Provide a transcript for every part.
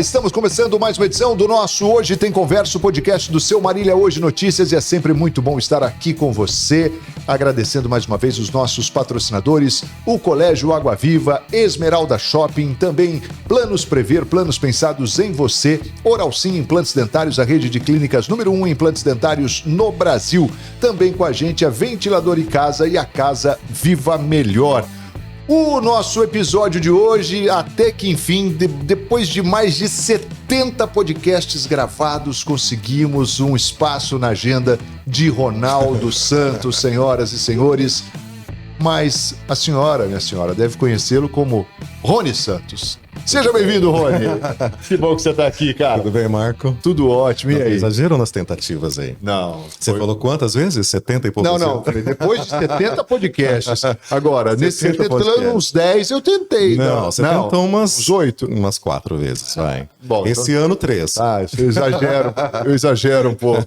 Estamos começando mais uma edição do nosso Hoje Tem Conversa, o podcast do seu Marília Hoje Notícias, e é sempre muito bom estar aqui com você, agradecendo mais uma vez os nossos patrocinadores, o Colégio Água Viva, Esmeralda Shopping, também Planos Prever, planos pensados em você, Oral Sim Implantes Dentários, a rede de clínicas número 1 em implantes dentários no Brasil, também com a gente a Ventilador em Casa e a Casa Viva Melhor. O nosso episódio de hoje, até que enfim, depois de mais de 70 podcasts gravados, conseguimos um espaço na agenda de Ronaldo Santos, senhoras e senhores. Mas a senhora, minha senhora, deve conhecê-lo como Rony Santos. Seja bem-vindo, Rony. Que bom que você está aqui, cara. Tudo bem, Marco? Tudo ótimo, e aí? Exageram nas tentativas aí. Não. Você falou quantas vezes? 70 e poucos? Não, depois de 70 podcasts. Agora, nesses 70 uns 10 eu tentei. Não, você tentou uns 8. Umas 4 vezes, vai. Bom, esse ano 3. Ah, eu exagero um pouco.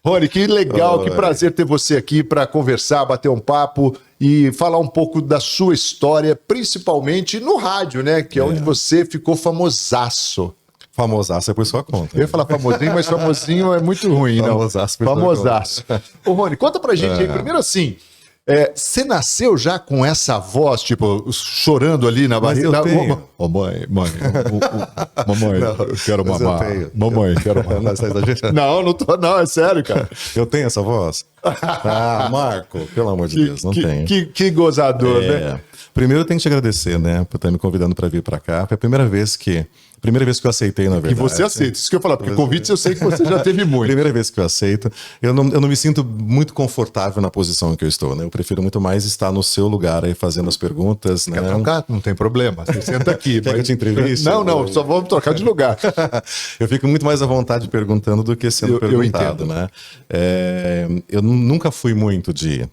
Rony, que legal, que prazer ter você aqui para conversar, bater um papo e falar um pouco da sua história, principalmente no rádio, né? Que é onde você ficou famosaço. Famosaço é por sua conta. Eu ia falar famosinho, mas famosinho é muito ruim, não? Famosaço por famosaço. Ô, Rony, conta pra gente aí, primeiro assim, você nasceu já com essa voz, tipo, chorando ali na barriga? Mamãe, eu quero mamar. Mamãe, quero mamar. Não, você tá exagerando. Não tô, não, é sério, cara. Eu tenho essa voz? Marco, pelo amor de Deus, não tenho. Que gozador, né? Primeiro eu tenho que te agradecer, né, por estar me convidando para vir para cá. Foi a primeira vez que eu aceitei, na verdade. E você aceita, isso que eu falar, porque convites eu sei que você já teve muito. Primeira vez que eu aceito. Eu não me sinto muito confortável na posição em que eu estou, né? Eu prefiro muito mais estar no seu lugar aí fazendo as perguntas, né? Quer trocar? Não tem problema, você senta aqui. Quer que eu te entreviste? Não, só vamos trocar de lugar. Eu fico muito mais à vontade perguntando do que sendo perguntado, né? Eu nunca fui muito de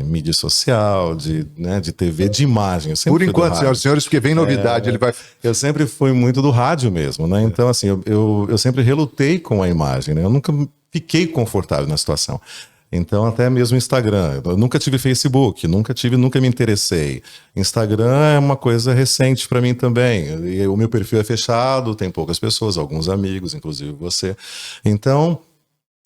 mídia social, de TV, de imagem. Por enquanto, senhoras e senhores, porque vem novidade, ele vai... Eu sempre fui muito do rádio mesmo, né? Então, assim, eu sempre relutei com a imagem, né? Eu nunca fiquei confortável na situação. Então, até mesmo Instagram. Eu nunca tive Facebook, nunca me interessei. Instagram é uma coisa recente para mim também. E o meu perfil é fechado, tem poucas pessoas, alguns amigos, inclusive você. Então...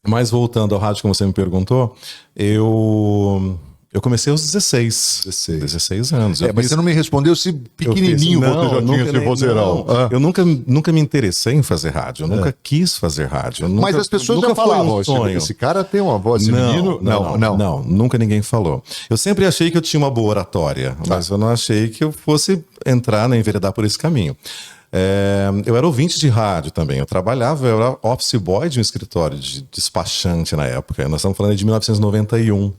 Mas voltando ao rádio, como você me perguntou, eu comecei aos 16 anos. Mas você não me respondeu se pequenininho você já tinha esse vozeirão. Eu nunca me interessei em fazer rádio, eu nunca quis fazer rádio. Mas as pessoas já falavam, esse cara tem uma voz, esse menino... Não, nunca ninguém falou. Eu sempre achei que eu tinha uma boa oratória, mas eu não achei que eu fosse entrar, nem enveredar por esse caminho. Eu era ouvinte de rádio também, eu era office boy de um escritório de despachante na época, nós estamos falando de 1991.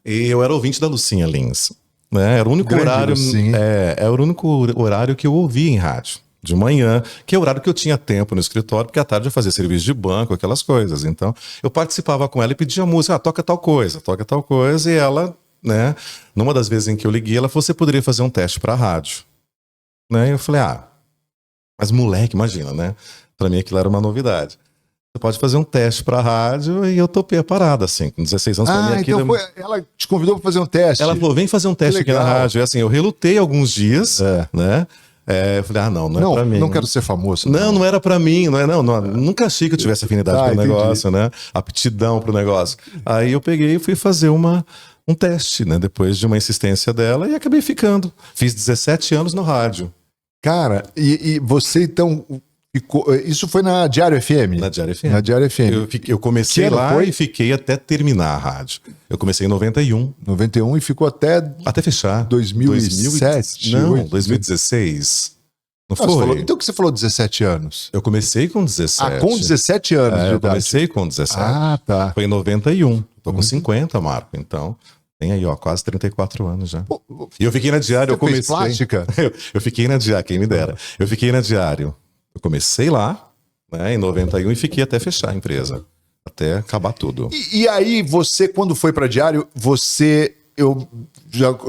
E eu era ouvinte da Lucinha Lins, né? Era o único horário que eu ouvia em rádio, de manhã, que é o horário que eu tinha tempo no escritório, porque à tarde eu fazia serviço de banco, aquelas coisas. Então eu participava com ela e pedia música, toca tal coisa, e ela, né, numa das vezes em que eu liguei, ela falou, você poderia fazer um teste para rádio? Né? Eu falei, mas moleque, imagina, né? Pra mim aquilo era uma novidade. Você pode fazer um teste pra rádio, e eu topei a parada, assim, com 16 anos. Pra mim, então ela te convidou pra fazer um teste. Ela falou, vem fazer um teste aqui na rádio. E assim, eu relutei alguns dias, né? Eu falei, não é pra mim. Não quero ser famoso. Não era pra mim, nunca achei que eu tivesse afinidade pro negócio, né? Aptidão pro negócio. Aí eu peguei e fui fazer um teste, né? Depois de uma insistência dela, e acabei ficando. Fiz 17 anos no rádio. Cara, e você então ficou... Isso foi na Diário FM? Na Diário FM. Na Diário FM. Eu comecei lá e fiquei até terminar a rádio. Eu comecei em 91. 91 e ficou até fechar. 2007? Não, 2016. Não foi? Então que você falou 17 anos? Eu comecei com 17. Com 17 anos de idade. Eu comecei com 17. Tá. Foi em 91. Tô com 50, Marco. Então, tem aí, quase 34 anos já. E eu fiquei na Diário. Eu comecei. Fez plástica? Eu fiquei na Diário, quem me dera. Eu fiquei na Diário. Eu comecei lá, né, em 91, e fiquei até fechar a empresa. Até acabar tudo. E aí, você, quando foi pra Diário, eu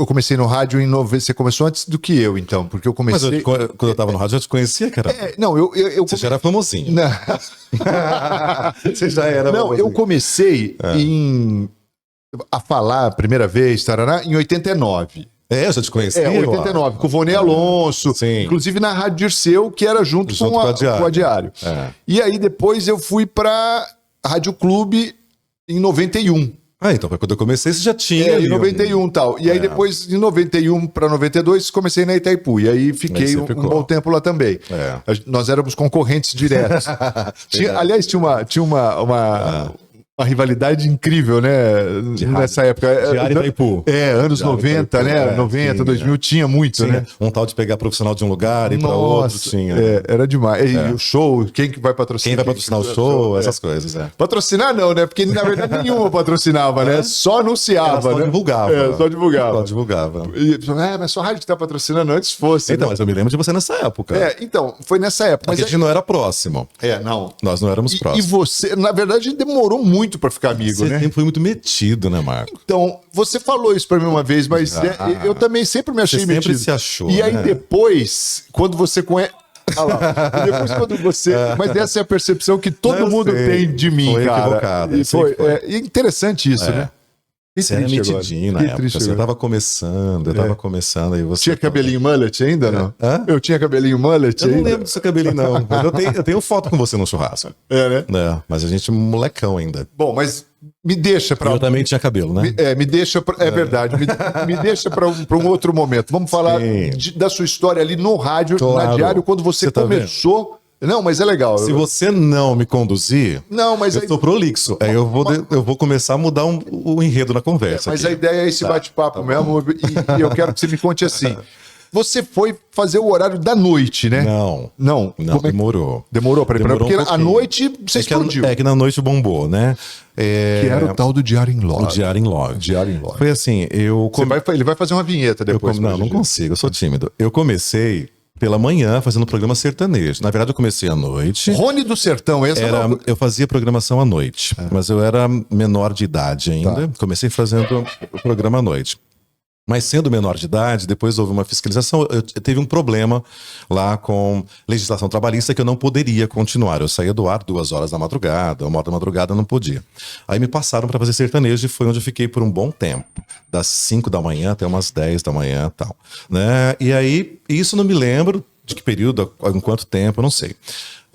comecei no rádio em 90. Você começou antes do que eu, então, porque eu comecei... Mas quando eu tava no rádio, eu te conhecia, cara. Você já era famosinho. Não. Você já era famosinho. Eu comecei a falar a primeira vez, tarará, em 89. Eu já te conheci. 89, com o Vonei Alonso. Sim. Inclusive na Rádio Dirceu, que era junto com a Diário. E aí depois eu fui pra Rádio Clube em 91. Então foi quando eu comecei, você já tinha. Em 91 e tal. E aí depois, de 91 para 92, comecei na Itaipu. E aí fiquei um bom tempo lá também. Nós éramos concorrentes diretos. Aliás, tinha uma rivalidade incrível, né? Nessa época. Diário Itaipu. Anos Diário 90, Itaipu, né? 90, 2000, tinha muito, né? Um tal de pegar profissional de um lugar e para outro tinha. Era demais. E o show, quem que vai patrocinar? Quem vai patrocinar o show, essas coisas. Patrocinar não, né? Porque na verdade nenhuma patrocinava, né? Só anunciava, só né? Divulgava. Só divulgava. Só divulgava. Mas só a rádio que tá patrocinando antes fosse. Então, mas eu me lembro de você nessa época. Então, foi nessa época. Mas a gente não era próximo. Não. Nós não éramos próximos. E você, na verdade, demorou muito pra ficar amigo, né? Você sempre foi muito metido, né, Marco? Então, você falou isso pra mim uma vez, mas eu também sempre me achei metido. Você sempre se achou, E aí depois, quando você conhece... E depois quando você... Mas essa é a percepção que todo mundo tem de mim, cara. Foi. E é interessante isso, né? Você era metidinho na época, você tava começando, aí você... Tinha cabelinho mullet ainda, não? Eu tinha cabelinho mullet ainda? Eu não lembro do seu cabelinho, não. Mas eu tenho foto com você no churrasco. Né? Mas a gente é molecão ainda. Bom, mas me deixa pra... Eu também tinha cabelo, né? Me deixa... É verdade. Me deixa pra um outro momento. Vamos falar da sua história ali no rádio, na Diário, quando você começou... Não, mas é legal. Se você não me conduzir, eu tô prolixo. Aí eu vou começar a mudar o enredo na conversa. Mas a ideia é esse bate-papo mesmo, e eu quero que você me conte assim. Você foi fazer o horário da noite, né? Não, demorou. Demorou pra ir pra... Porque à noite você explodiu. Que na noite bombou, né? Que era o tal do Diário em Log. O Diário em Log. Diário em Log. Foi assim, ele vai fazer uma vinheta depois. Não consigo, eu sou tímido. Eu comecei... pela manhã, fazendo programa sertanejo. Na verdade, eu comecei à noite. Rony do Sertão, eu fazia programação à noite, mas eu era menor de idade ainda. Comecei fazendo o programa à noite. Mas sendo menor de idade, depois houve uma fiscalização, eu teve um problema lá com legislação trabalhista que eu não poderia continuar. Eu saía do ar 2 horas da madrugada, 1 hora da madrugada, não podia. Aí me passaram para fazer sertanejo e foi onde eu fiquei por um bom tempo. Das 5 da manhã até umas 10 da manhã e tal. Né? E aí, isso não me lembro de que período, em quanto tempo, eu não sei.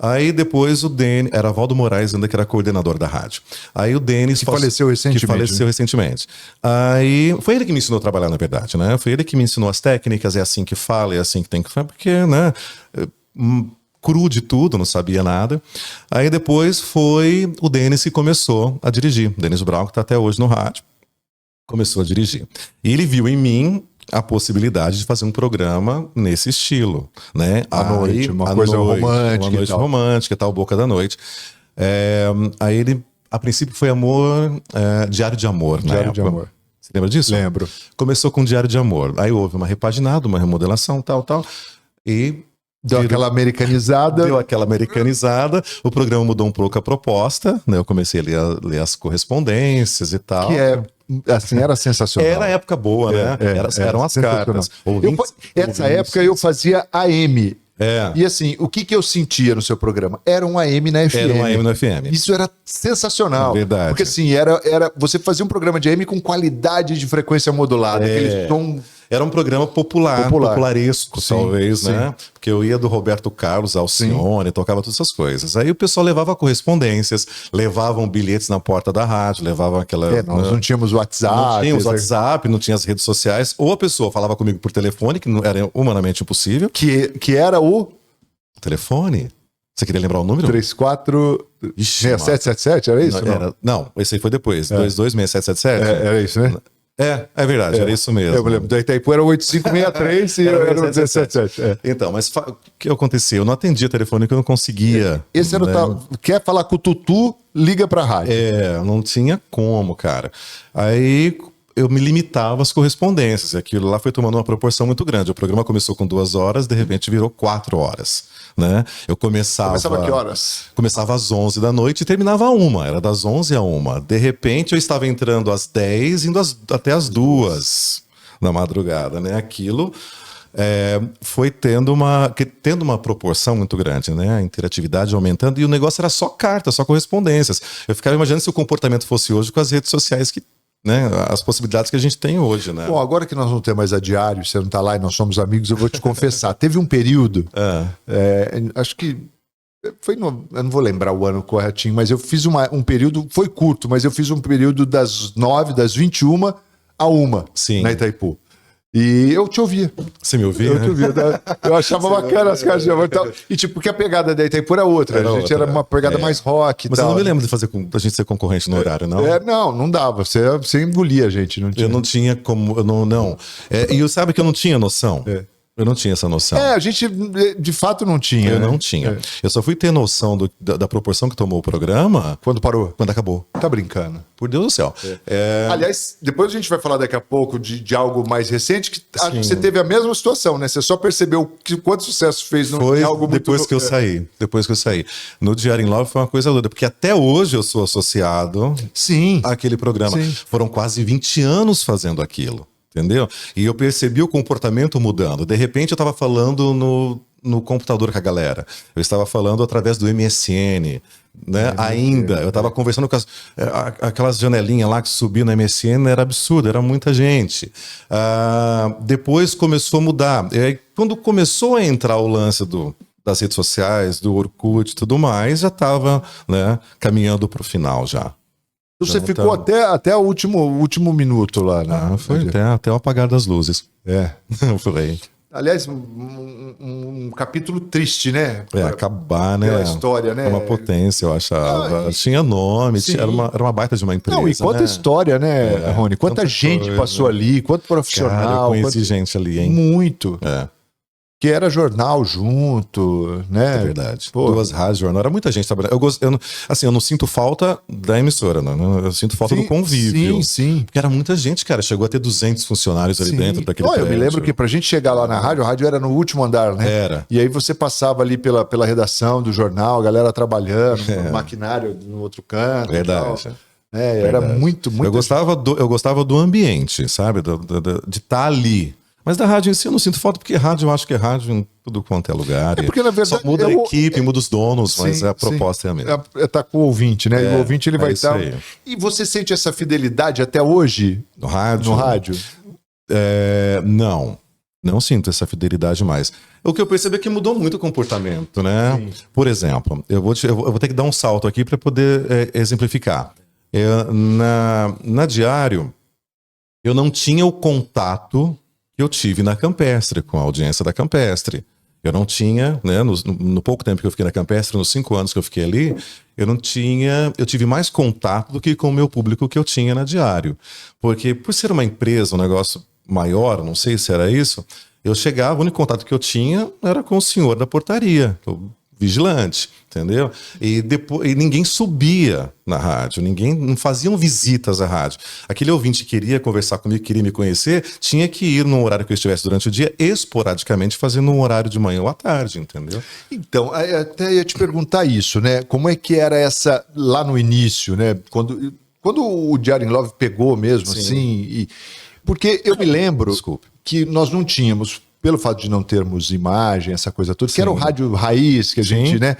Aí depois o Denis, era Valdo Moraes ainda que era coordenador da rádio. Aí o Denis... Que faleceu recentemente. Aí foi ele que me ensinou a trabalhar, na verdade, né? Foi ele que me ensinou as técnicas, é assim que fala, é assim que tem que fazer, porque, né? Cru de tudo, não sabia nada. Aí depois foi o Denis que começou a dirigir. O Denis Brown, que está até hoje no rádio, começou a dirigir. E ele viu em mim a possibilidade de fazer um programa nesse estilo, né? À noite, uma coisa romântica. Uma noite romântica, tal, Boca da Noite. Aí ele, a princípio, foi Diário de Amor, na época. De Amor. Você lembra disso? Lembro. Começou com Diário de Amor. Aí houve uma repaginada, uma remodelação, tal. E... Deu aquela americanizada. O programa mudou um pouco a proposta, né? Eu comecei a ler as correspondências e tal. Que assim, era sensacional. Era época boa, né? Eram as cartas. Essa época eu fazia AM. E assim, o que eu sentia no seu programa? Era um AM na FM. Era um AM na FM. Isso era sensacional. Verdade. Porque assim, você fazia um programa de AM com qualidade de frequência modulada. Aquele tom... Era um programa popularesco, talvez, né? Porque eu ia do Roberto Carlos, Alcione, tocava todas essas coisas. Aí o pessoal levava correspondências, levavam bilhetes na porta da rádio, levavam aquela... nós não tínhamos WhatsApp. Não tínhamos WhatsApp, não tinha as redes sociais. Ou a pessoa falava comigo por telefone, que não era humanamente impossível. Que era o... Telefone? Você queria lembrar o número? 346777, era isso? Não, esse aí foi depois. 226777? Era isso, né? É verdade, era isso mesmo. Eu lembro, da Itaipu era 8563 e era 1777. Então, mas o que acontecia? Eu não atendia telefone que eu não conseguia. Esse era o tal. Quer falar com o Tutu, liga pra rádio. Não tinha como, cara. Aí eu me limitava às correspondências. E aquilo lá foi tomando uma proporção muito grande. O programa começou com 2 horas, de repente virou 4 horas. Né? Eu começava que horas? Começava às 11 da noite e terminava às 1. Era das 11 às 1. De repente eu estava entrando às 10, indo até às 2 da madrugada, né? Aquilo foi tendo uma proporção muito grande, né? A interatividade aumentando e o negócio era só carta, só correspondências. Eu ficava imaginando se o comportamento fosse hoje com as redes sociais que né, as possibilidades que a gente tem hoje, né? Bom, agora que nós não temos mais a diário, você não tá lá e nós somos amigos, eu vou te confessar. Teve um período, acho que foi eu não vou lembrar o ano corretinho, mas eu fiz um período, foi curto, mas eu fiz um período das 9, das 21 a 1 Sim. na Itaipu. E eu te ouvia. Você me ouvia? Eu te ouvia. Eu achava bacana as caras de amor e tal. E tipo, porque a pegada da Itaipu era outra. A gente era uma pegada mais rock e Mas tal. eu não me lembro de fazer da gente ser concorrente no horário, não? Não dava. Você engolia a gente. Não tinha. Eu não tinha como... Eu não. E sabe que eu não tinha noção? Eu não tinha essa noção. A gente de fato não tinha. Eu não tinha. Eu só fui ter noção da proporção que tomou o programa... Quando parou? Quando acabou. Tá brincando. Por Deus do céu. Aliás, depois a gente vai falar daqui a pouco de algo mais recente, que acho que você teve a mesma situação, né? Você só percebeu quanto sucesso fez foi algo muito... Depois que eu saí. Depois que eu saí. No Diário em Love foi uma coisa doida, porque até hoje eu sou associado àquele programa. Sim. Foram quase 20 anos fazendo aquilo. Entendeu? E eu percebi o comportamento mudando. De repente eu estava falando no computador com a galera. Eu estava falando através do MSN, né? Eu estava conversando com aquelas janelinhas lá que subiam no MSN, era absurdo, era muita gente. Depois começou a mudar. E aí, quando começou a entrar o lance das redes sociais, do Orkut e tudo mais, já estava, né, caminhando para o final já. Você ficou até o último minuto lá, né? Foi até o apagar das luzes. Foi. Aliás, um capítulo triste, né? Acabar, né? Pela história, né? Uma potência, eu achava. Tinha nome, era uma baita de uma empresa. Não, e quanta história, né, Rony? Quanta gente coisa, passou ali, quanto profissional. Cara, eu conheci gente ali, hein? Muito. Que era jornal junto, né? É verdade. Duas rádios, jornal. Era muita gente trabalhando. Eu não sinto falta da emissora, né? Eu sinto falta do convívio. Sim. Porque era muita gente, cara. Chegou a ter 200 funcionários ali dentro daquele prédio. Eu me lembro que pra gente chegar lá na rádio, a rádio era no último andar, né? Era. E aí você passava ali pela redação do jornal, a galera trabalhando, maquinário no outro canto. Verdade. Era muito... Eu gostava do ambiente, sabe? De estar ali. Mas da rádio em si eu não sinto falta, porque rádio, eu acho que é rádio em tudo quanto é lugar. Porque, na verdade, só muda a equipe, muda os donos, mas a proposta é a mesma. Tá com o ouvinte, né? E o ouvinte ele vai estar... Aí. E você sente essa fidelidade até hoje? No rádio? No rádio? Não sinto essa fidelidade mais. O que eu percebi é que mudou muito o comportamento, né? Sim. Por exemplo, eu vou ter que dar um salto aqui para poder exemplificar. Na Diário, eu não tinha o contato que eu tive na Campestre, com a audiência da Campestre. Eu não tinha, né, no pouco tempo que eu fiquei na Campestre, nos 5 anos que eu fiquei ali, eu tive mais contato do que com o meu público que eu tinha na Diário. Porque por ser uma empresa, um negócio maior, não sei se era isso, eu chegava, o único contato que eu tinha era com o senhor da portaria, o vigilante, entendeu? E ninguém subia na rádio, não faziam visitas à rádio. Aquele ouvinte que queria conversar comigo, queria me conhecer, tinha que ir no horário que eu estivesse durante o dia, esporadicamente, fazendo um horário de manhã ou à tarde, entendeu? Então, até ia te perguntar isso, né? Como é que era essa, lá no início, né? Quando o Diário em Love pegou mesmo, assim, porque eu me lembro que nós não tínhamos, pelo fato de não termos imagem, essa coisa toda, que era o rádio raiz, que a gente, né?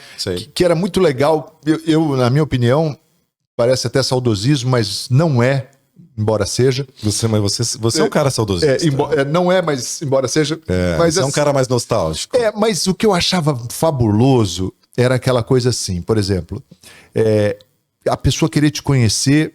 Que era muito legal. Eu, na minha opinião, parece até saudosismo, mas não é, embora seja. Você é um cara saudosista. Não é, mas embora seja. Mas você é um cara mais nostálgico. Mas o que eu achava fabuloso era aquela coisa assim, por exemplo, a pessoa querer te conhecer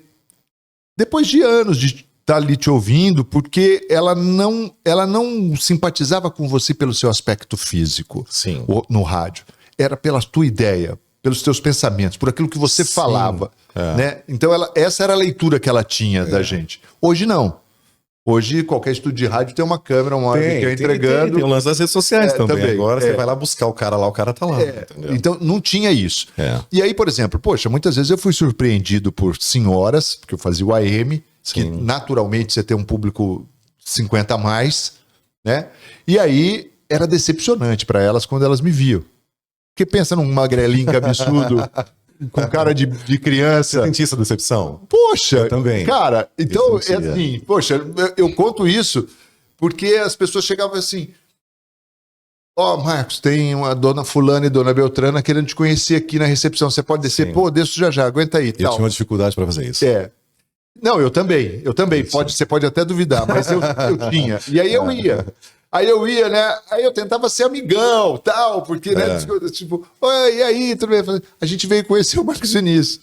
depois de anos de tá ali te ouvindo, porque ela não simpatizava com você pelo seu aspecto físico. Sim. No rádio. Era pela tua ideia, pelos teus pensamentos, por aquilo que você falava. Né? Então essa era a leitura que ela tinha da gente. Hoje não. Hoje qualquer estúdio de rádio tem uma câmera, uma webcam entregando. Tem o lance das redes sociais também. Agora você vai lá buscar o cara lá, o cara tá lá. Entendeu? Então não tinha isso. E aí, por exemplo, muitas vezes eu fui surpreendido por senhoras, porque eu fazia o AM, que naturalmente você tem um público 50 a mais, né? E aí era decepcionante para elas quando elas me viam. Porque pensa num magrelinho cabeçudo, com cara de criança. Você sente essa decepção? Poxa, eu também. Cara, então é assim, eu conto isso porque as pessoas chegavam assim: Marcos, tem uma dona fulana e dona Beltrana querendo te conhecer aqui na recepção, você pode descer? Pô, desço já, aguenta aí. Eu tinha uma dificuldade para fazer isso. Não, eu também. Você pode até duvidar, mas eu tinha. E aí eu ia. Né? Aí eu tentava ser amigão, tal, porque, né? Tipo, oi, e aí? Tudo bem? A gente veio conhecer o Marcos Vinícius.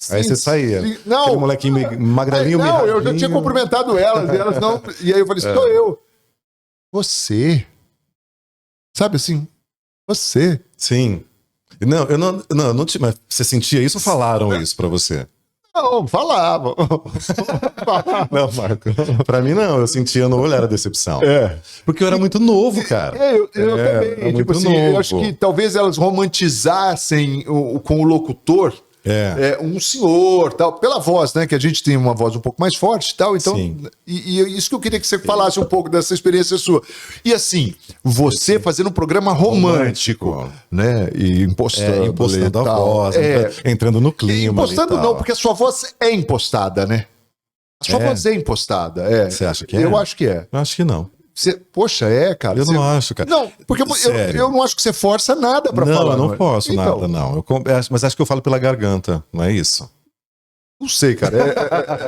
Aí você saía. Não. Aquele molequinho magrelinho, não, eu já tinha cumprimentado elas, e elas não. E aí eu falei, sou eu. Você. Sabe assim? Você. Sim. Não, eu não tinha. Mas você sentia isso ou falaram isso pra você? Não, falava. Não, Marco. Pra mim, não. Eu sentia no olhar a decepção. É. Porque eu era muito novo, cara. Eu também. Tipo assim, eu acho que talvez elas romantizassem com o locutor. Um senhor, tal, pela voz, né? Que a gente tem uma voz um pouco mais forte e tal. Então, e isso que eu queria que você falasse um pouco dessa experiência sua. E assim, você fazendo um programa romântico, né? E impostando a voz, entrando no clima. Impostando não, porque a sua voz é impostada, né? A sua voz é impostada. Você acha que é? Eu acho que é. Eu acho que não. Poxa, cara. Eu não acho, cara. Não, porque eu não acho que você força nada pra falar. Não, eu não forço nada, não. Mas acho que eu falo pela garganta, não é isso? Não sei, cara.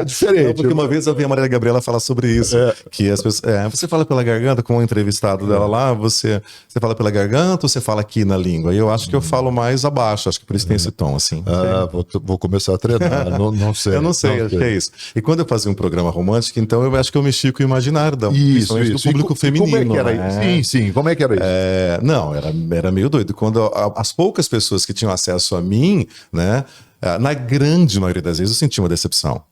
É diferente. Não, porque uma vez eu vi a Marília Gabriela falar sobre isso. Que as pessoas. Você fala pela garganta, com o entrevistado dela lá, você fala pela garganta ou você fala aqui na língua? E eu acho que eu falo mais abaixo, acho que por isso tem esse tom, assim. Vou começar a treinar. Não sei. Eu não sei, acho que é isso. E quando eu fazia um programa romântico, então eu acho que eu mexi com o imaginário principalmente do público feminino. Como é que era isso? Sim. Como é que era isso? Não, era meio doido. Quando as poucas pessoas que tinham acesso a mim, né? Na grande maioria das vezes eu senti uma decepção.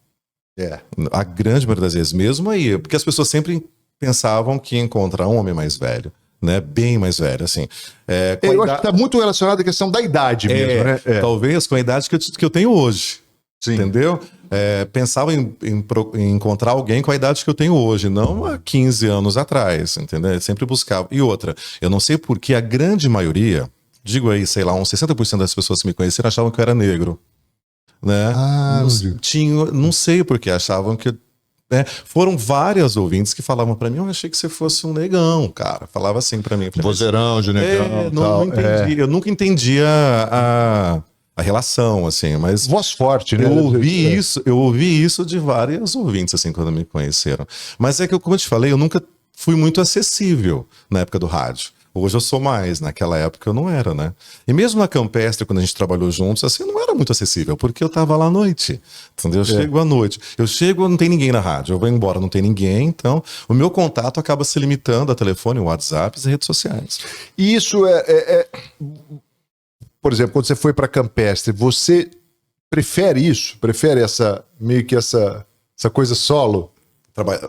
A grande maioria das vezes mesmo aí, porque as pessoas sempre pensavam que ia encontrar um homem mais velho, né? Bem mais velho, assim. Eu acho que está muito relacionado à questão da idade mesmo, né? Talvez com a idade que eu tenho hoje. Sim. Entendeu? Pensava em encontrar alguém com a idade que eu tenho hoje, não há 15 anos atrás, entendeu? Eu sempre buscava. E outra, eu não sei por que a grande maioria, digo aí, sei lá, uns 60% das pessoas que me conheceram achavam que eu era negro. Né? Não sei porque achavam que foram várias ouvintes que falavam pra mim, eu achei que você fosse um negão, cara, falava assim pra mim, vozeirão de negão, não entendi, eu nunca entendi a relação, assim, mas voz forte, né? Eu ouvi isso de várias ouvintes, assim, quando me conheceram, mas é que, como eu te falei, eu nunca fui muito acessível na época do rádio. Hoje eu sou mais, naquela época eu não era, né? E mesmo na Campestre, quando a gente trabalhou juntos, assim, eu não era muito acessível, porque eu tava lá à noite, entendeu? Eu chego à noite. Eu chego, não tem ninguém na rádio. Eu vou embora, não tem ninguém. Então, o meu contato acaba se limitando a telefone, WhatsApp e redes sociais. E isso por exemplo, quando você foi para Campestre, você prefere isso? Prefere meio que essa coisa solo?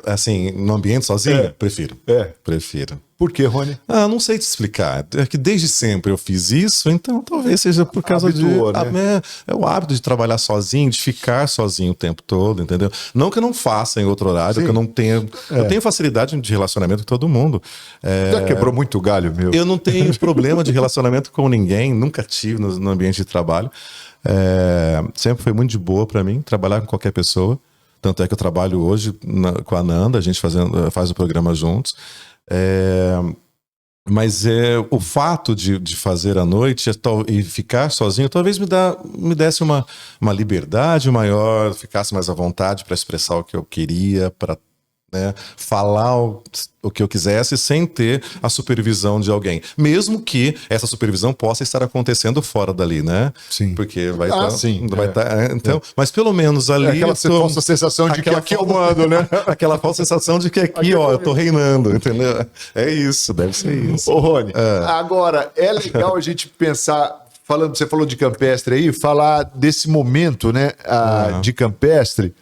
Assim, no ambiente sozinho? Prefiro. Prefiro. Por quê, Rony? Não sei te explicar. É que desde sempre eu fiz isso, então talvez seja por causa né? É o hábito de trabalhar sozinho, de ficar sozinho o tempo todo, entendeu? Não que eu não faça em outro horário, que eu não tenha... Eu tenho facilidade de relacionamento com todo mundo. Já quebrou muito galho, meu. Eu não tenho problema de relacionamento com ninguém, nunca tive no ambiente de trabalho. Sempre foi muito de boa pra mim, trabalhar com qualquer pessoa. Tanto é que eu trabalho hoje com a Nanda, a gente faz o programa juntos. Mas o fato de fazer à noite e ficar sozinho talvez me desse uma liberdade maior, ficasse mais à vontade para expressar o que eu queria, para falar o que eu quisesse sem ter a supervisão de alguém. Mesmo que essa supervisão possa estar acontecendo fora dali, né? Sim. Porque vai estar... Então, mas pelo menos ali... Aquela falsa sensação de que aqui eu mando, né? Aquela falsa sensação de que aqui eu tô reinando, entendeu? É isso, deve ser isso. Ô, Rony, agora, é legal a gente pensar... Você falou de Campestre aí, falar desse momento, né, de Campestre,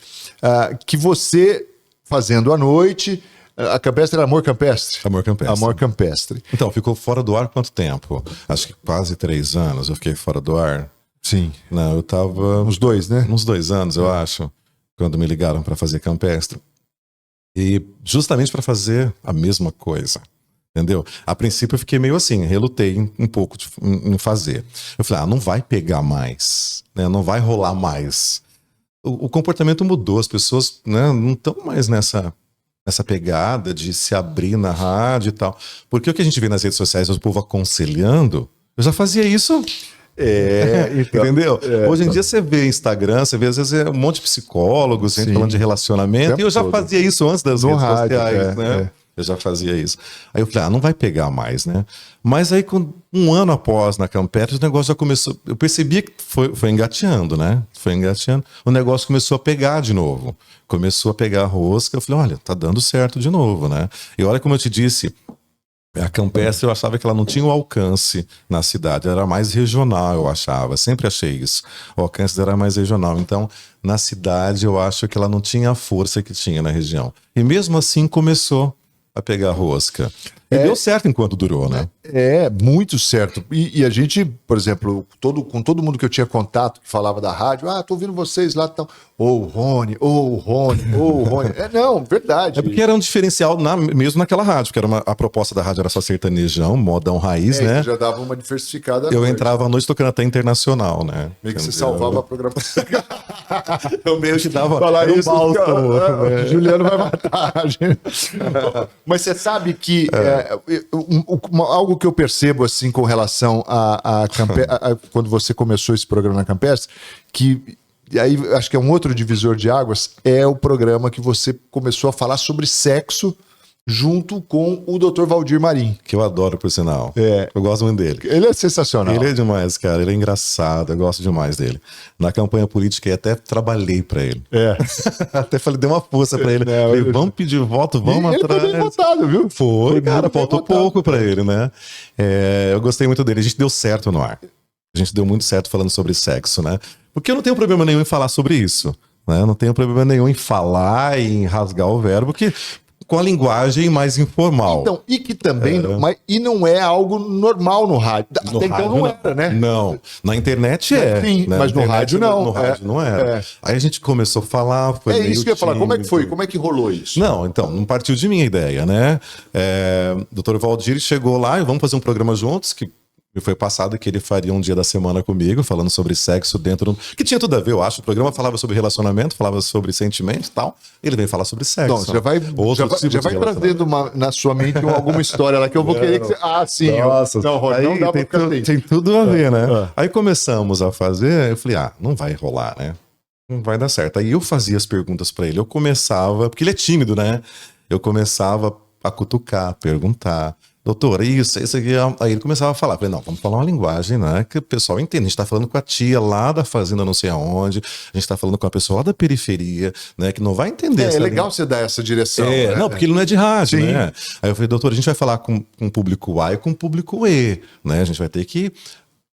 que você... fazendo à noite, a Campestre era Amor Campestre? Amor Campestre. Amor Campestre. Então, ficou fora do ar quanto tempo? Acho que quase 3 anos eu fiquei fora do ar. Sim. Não, eu tava... Uns 2, né? Uns 2 anos, eu acho, quando me ligaram para fazer Campestre. E justamente para fazer a mesma coisa, entendeu? A princípio eu fiquei meio assim, relutei um pouco em fazer. Eu falei, não vai pegar mais, né? Não vai rolar mais. O comportamento mudou, as pessoas, né, não estão mais nessa pegada de se abrir na rádio e tal. Porque o que a gente vê nas redes sociais, o povo aconselhando, eu já fazia isso Entendeu? Hoje em dia você vê Instagram, você vê às vezes um monte de psicólogos, gente falando de relacionamento, e eu já fazia isso antes das redes sociais, né? Eu já fazia isso. Aí eu falei, não vai pegar mais, né? Mas aí, um ano após na Campestre, o negócio já começou. Eu percebi que foi engateando, né? Foi engateando. O negócio começou a pegar de novo. Começou a pegar a rosca. Eu falei, olha, tá dando certo de novo, né? E olha, como eu te disse, a Campestre eu achava que ela não tinha o alcance na cidade. Era mais regional, eu achava. Sempre achei isso. O alcance era mais regional. Então, na cidade, eu acho que ela não tinha a força que tinha na região. E mesmo assim, começou a pegar rosca. E deu certo enquanto durou, né? Muito certo. E a gente, por exemplo, com todo mundo que eu tinha contato, que falava da rádio, tô ouvindo vocês lá, tão... o Rony. Não, verdade. É porque era um diferencial mesmo naquela rádio, que era a proposta da rádio era só sertanejão, modão raiz, né? Já dava uma diversificada. Eu entrava à noite tocando até internacional, né? Meio que você salvava a programação. Eu meio que dava falar isso, Juliano vai matar a gente. Mas você sabe que algo que eu percebo assim com relação a quando você começou esse programa na Campestre, que aí acho que é um outro divisor de águas, é o programa que você começou a falar sobre sexo junto com o Dr. Valdir Marim. Que eu adoro, por sinal. Eu gosto muito dele. Ele é sensacional. Ele é demais, cara. Ele é engraçado. Eu gosto demais dele. Na campanha política, eu até trabalhei pra ele. Até falei, dei uma força pra ele. Falei, vamos pedir voto, vamos atrás. Ele foi bem votado, viu? Foi, cara. Faltou pouco pra ele, né? Eu gostei muito dele. A gente deu certo no ar. A gente deu muito certo falando sobre sexo, né? Porque eu não tenho problema nenhum em falar sobre isso. Né? Eu não tenho problema nenhum em falar e em rasgar o verbo, porque... com a linguagem mais informal. Então, e que também não é algo normal no rádio. Até então não era, né? Não. Na internet Sim, né? Mas no rádio não. No rádio não era. Aí a gente começou a falar. Foi isso que eu ia falar. Como é que foi? Como é que rolou isso? Não partiu de minha ideia, né? Dr. Valdir chegou lá e vamos fazer um programa juntos, que me foi passado que ele faria um dia da semana comigo, falando sobre sexo dentro do... Que tinha tudo a ver, eu acho. O programa falava sobre relacionamento, falava sobre sentimentos e tal. Ele veio falar sobre sexo. Então, já vai trazendo na sua mente alguma história lá que eu vou querer que você... sim. Nossa, não dá pra ficar tem tudo a ver, né? Aí começamos a fazer, eu falei, não vai rolar, né? Não vai dar certo. Aí eu fazia as perguntas pra ele. Eu começava... Porque ele é tímido, né? Eu começava a cutucar, perguntar... Doutor, isso aqui. Aí ele começava a falar. Falei, vamos falar uma linguagem, né? Que o pessoal entende. A gente tá falando com a tia lá da fazenda, não sei aonde. A gente tá falando com a pessoa lá da periferia, né? Que não vai entender. É legal você dar essa direção. Né? Não, porque ele não é de rádio, né? Aí eu falei, doutor, a gente vai falar com o público A e com o público E, né? A gente vai ter que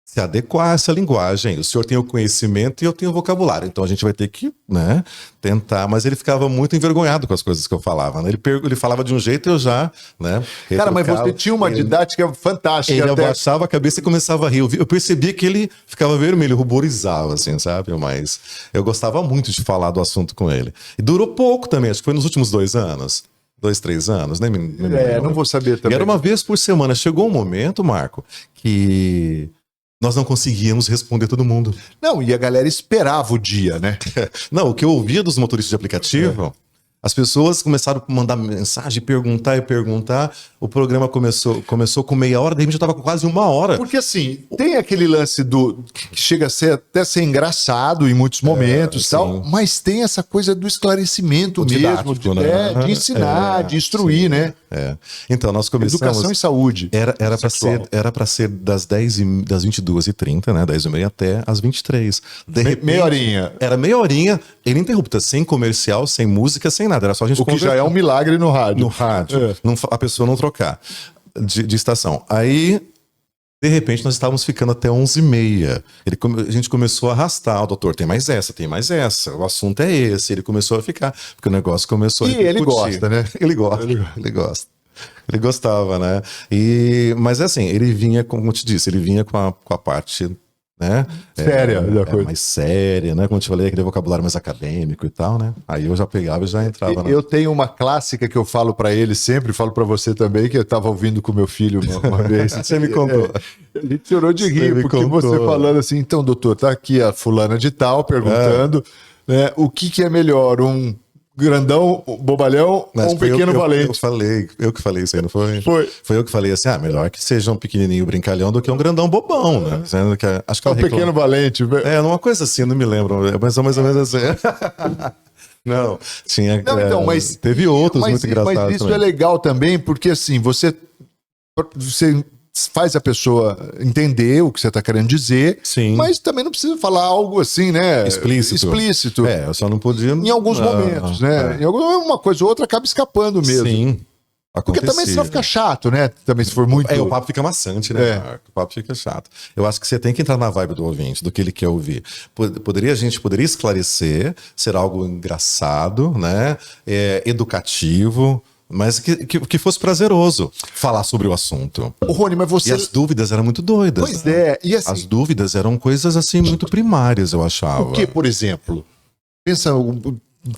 se adequar a essa linguagem. O senhor tem o conhecimento e eu tenho o vocabulário. Então a gente vai ter que, né, tentar. Mas ele ficava muito envergonhado com as coisas que eu falava, né? Ele falava de um jeito e eu já, né? Cara, mas você tinha uma didática fantástica. Ele abaixava a cabeça e começava a rir. Eu percebia que ele ficava vermelho, ruborizava, assim, sabe? Mas eu gostava muito de falar do assunto com ele. E durou pouco também, acho que foi nos últimos 2 anos. 2, 3 anos, né? Não vou saber também. E era uma vez por semana. Chegou um momento, Marco, que... nós não conseguíamos responder todo mundo. Não, e a galera esperava o dia, né? Não, o que eu ouvia dos motoristas de aplicativo, as pessoas começaram a mandar mensagem, perguntar. O programa começou com meia hora, daí já estava com quase 1 hora. Porque assim, tem aquele lance que chega a até ser engraçado em muitos momentos, tal, mas tem essa coisa do esclarecimento mesmo, de ensinar, de instruir, né? Então, nós começamos... Educação e saúde. Era para ser das 22h30, né? 10h30 até as 23h. De repente, meia horinha. Era meia horinha, ininterrupta, sem comercial, sem música, sem nada. Era só a gente conversar. O que já é um milagre no rádio. No rádio. A pessoa não trocar de estação. Aí, de repente, nós estávamos ficando até 11h30. A gente começou a arrastar. O doutor, tem mais essa. O assunto é esse. Ele começou a ficar, porque o negócio começou a repercutir. E ele gosta, né? Ele gosta. Ele gostava, né? Mas assim, ele vinha, como eu te disse, ele vinha com a parte... né? Séria da coisa. Mais séria, né? Como eu te falei, aquele vocabulário mais acadêmico e tal, né? Aí eu já pegava e já entrava. Eu tenho uma clássica que eu falo pra ele sempre, falo pra você também, que eu tava ouvindo com meu filho uma vez. Você me contou. A gente chorou de rir, porque você falando assim, então, doutor, tá aqui a fulana de tal perguntando, né, o que é melhor, um grandão, bobalhão Mas ou um pequeno valente? Eu que falei isso aí, não foi? Foi eu que falei assim, melhor que seja um pequenininho brincalhão do que um grandão bobão, né? Dizendo que, acho que um pequeno valente. uma coisa assim, não me lembro, mas mais ou menos assim. Não, tinha. Não, então, mas teve outros muito engraçados. Mas isso também. é legal também, porque assim, você faz a pessoa entender o que você está querendo dizer, Sim. Mas também não precisa falar algo assim, né? Explícito. Eu só não podia. Em alguns momentos, né? Em uma coisa ou outra acaba escapando mesmo. Sim. Porque também senão fica chato, né? Também se for muito... o papo fica maçante, né, Marco? O papo fica chato. Eu acho que você tem que entrar na vibe do ouvinte, do que ele quer ouvir. A gente poderia esclarecer, ser algo engraçado, né? Educativo, mas que fosse prazeroso falar sobre o assunto. Ô, Rony, mas você... E as dúvidas eram muito doidas. Pois é. E assim... As dúvidas eram coisas, assim, muito primárias, eu achava. O que, por exemplo? Pensa...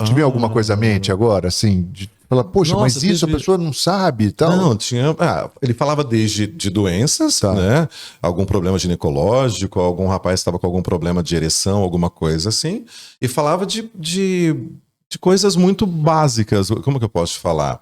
Te vem alguma coisa à mente agora, assim... Fala, poxa, nossa, mas isso a pessoa não sabe e tal? Não, tinha... ele falava desde de doenças, né? Algum problema ginecológico, algum rapaz estava com algum problema de ereção, alguma coisa assim. E falava de coisas muito básicas. Como que eu posso te falar?